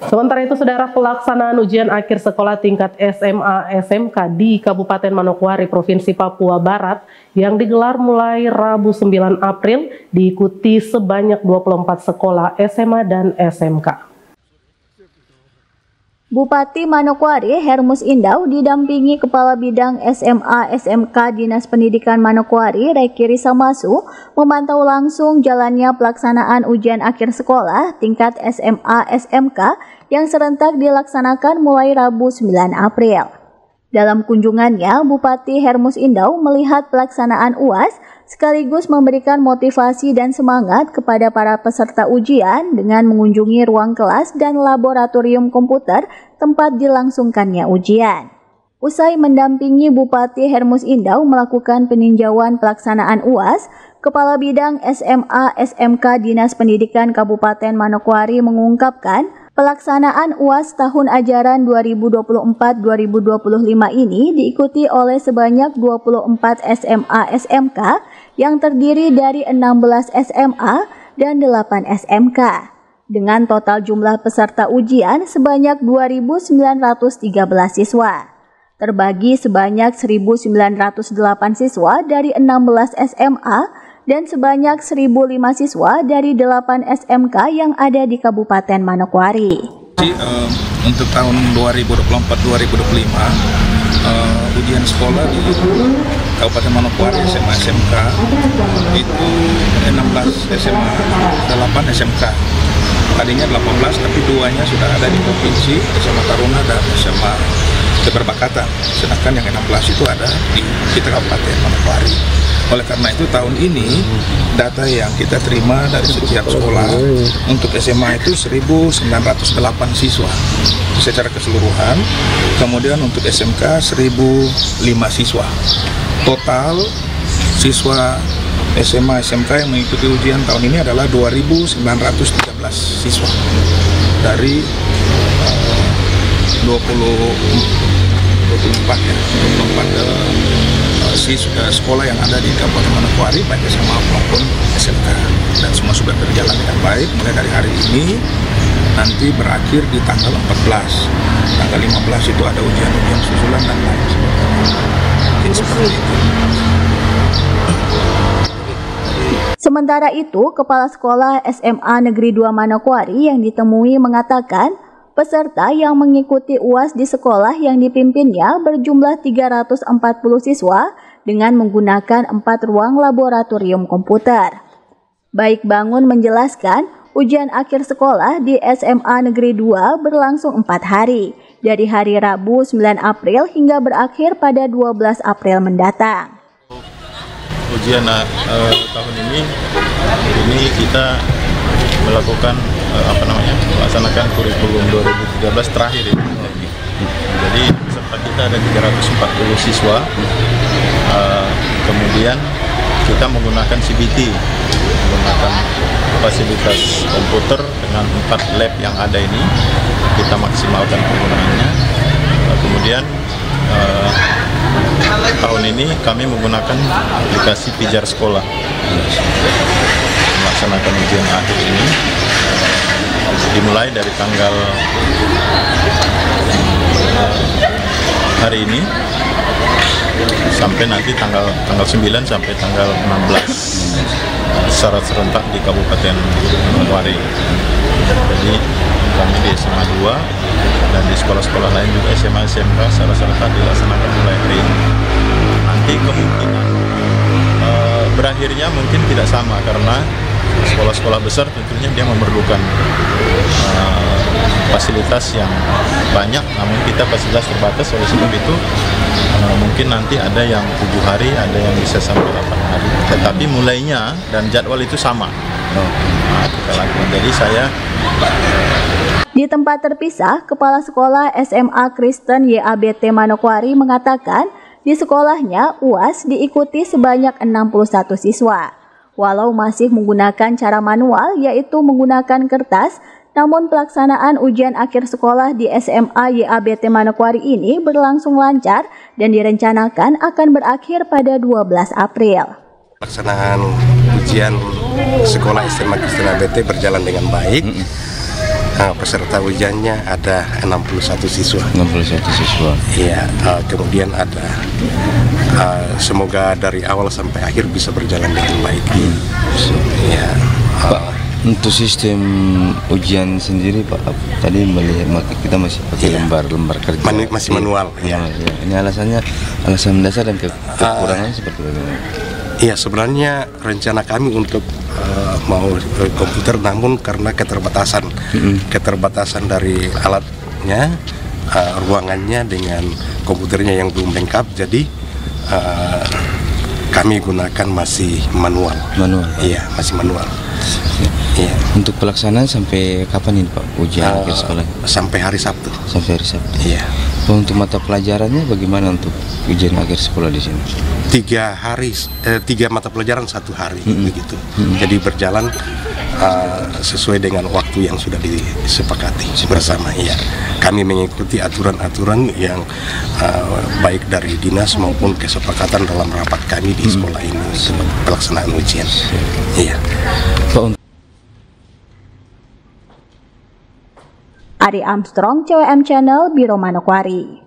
Sementara itu, saudara, pelaksanaan ujian akhir sekolah tingkat SMA SMK di Kabupaten Manokwari, Provinsi Papua Barat yang digelar mulai Rabu 9 April diikuti sebanyak 24 sekolah SMA dan SMK. Bupati Manokwari Hermus Indau didampingi Kepala Bidang SMA SMK Dinas Pendidikan Manokwari Rekiri Samasu memantau langsung jalannya pelaksanaan ujian akhir sekolah tingkat SMA SMK yang serentak dilaksanakan mulai Rabu 9 April. Dalam kunjungannya, Bupati Hermus Indau melihat pelaksanaan UAS sekaligus memberikan motivasi dan semangat kepada para peserta ujian dengan mengunjungi ruang kelas dan laboratorium komputer tempat dilangsungkannya ujian. Usai mendampingi Bupati Hermus Indau melakukan peninjauan pelaksanaan UAS, Kepala Bidang SMA SMK Dinas Pendidikan Kabupaten Manokwari mengungkapkan pelaksanaan UAS tahun ajaran 2024-2025 ini diikuti oleh sebanyak 24 SMA SMK yang terdiri dari 16 SMA dan 8 SMK. Dengan total jumlah peserta ujian sebanyak 2.913 siswa. Terbagi sebanyak 1.908 siswa dari 16 SMA dan sebanyak 1.005 siswa dari 8 SMK yang ada di Kabupaten Manokwari. Untuk tahun 2024-2025 ujian sekolah di Kabupaten Manokwari SMA SMK itu 16 SMA, 8 SMK. Tadinya 18 tapi 2-nya sudah ada di provinsi, SMA Taruna dan SMA Keberbakatan. Sedangkan yang 16 itu ada di kita Kabupaten Manokwari. Oleh karena itu tahun ini data yang kita terima dari setiap sekolah untuk SMA itu 1.908 siswa secara keseluruhan. Kemudian untuk SMK 1.005 siswa. Total siswa SMA SMK yang mengikuti ujian tahun ini adalah 2.913 siswa dari 24 sekolah yang ada di Kabupaten Manokwari, baik SMA maupun SMK, dan semua sudah berjalan dengan baik. Mulai dari hari ini nanti berakhir di tanggal 14, tanggal 15 itu ada ujian-ujian susulan dan lain sebagainya. Mungkin seperti itu. Sementara itu, Kepala Sekolah SMA Negeri 2 Manokwari yang ditemui mengatakan peserta yang mengikuti UAS di sekolah yang dipimpinnya berjumlah 340 siswa dengan menggunakan 4 ruang laboratorium komputer. Baik Bangun menjelaskan, ujian akhir sekolah di SMA Negeri 2 berlangsung 4 hari, dari hari Rabu 9 April hingga berakhir pada 12 April mendatang. Ujian tahun ini kita melakukan melaksanakan kurikulum 2013 terakhir ini. Jadi peserta kita ada 340 siswa. Kemudian kita menggunakan CBT, menggunakan fasilitas komputer dengan 4 lab yang ada ini. Kita maksimalkan penggunaannya. Kemudian tahun ini kami menggunakan aplikasi Pijar Sekolah melaksanakan ujian akhir ini, dimulai dari tanggal hari ini sampai nanti tanggal 9 sampai tanggal 16 secara serentak di Kabupaten Manokwari. Jadi kami di SMA 2 dan di sekolah-sekolah lain juga SMA SMK secara serentak dilaksanakan mulai hari ini. Nanti kemungkinan berakhirnya mungkin tidak sama karena sekolah-sekolah besar tentunya dia memerlukan fasilitas yang banyak, namun kita fasilitas terbatas. Oleh sebab itu mungkin nanti ada yang 7 hari, ada yang bisa sampai 8 hari, tetapi mulainya dan jadwal itu sama. Kita lakukan. Jadi di tempat terpisah, Kepala Sekolah SMA Kristen YABT Manokwari mengatakan di sekolahnya UAS diikuti sebanyak 61 siswa. Walau masih menggunakan cara manual, yaitu menggunakan kertas, namun pelaksanaan ujian akhir sekolah di SMA YABT Manokwari ini berlangsung lancar dan direncanakan akan berakhir pada 12 April. Pelaksanaan ujian sekolah SMA Kristen YABT berjalan dengan baik. Peserta ujiannya ada 61 siswa. 61 siswa. Iya, kemudian ada semoga dari awal sampai akhir bisa berjalan dengan baik. Ya, Pak, untuk sistem ujian sendiri Pak, tadi melihat kita masih pakai lembar-lembar kerja. Masih manual. Ya. Ini alasan mendasar dan kekurangannya seperti apa? Iya, sebenarnya rencana kami untuk mau komputer, namun karena keterbatasan dari alatnya, ruangannya dengan komputernya yang belum lengkap, jadi kami gunakan masih manual. Iya, masih manual. Iya. Untuk pelaksanaan sampai kapan ini Pak ujian akhir sekolah? Sampai hari Sabtu. Sampai hari Sabtu. Iya. Untuk mata pelajarannya bagaimana untuk ujian akhir sekolah di sini? 3 mata pelajaran 1 hari begitu. Jadi berjalan sesuai dengan waktu yang sudah disepakati bersama. Iya. Kami mengikuti aturan-aturan yang baik dari dinas maupun kesepakatan dalam rapat kami di sekolah ini untuk pelaksanaan ujian. Iya. Ari Armstrong, CWM Channel, Biro Manokwari.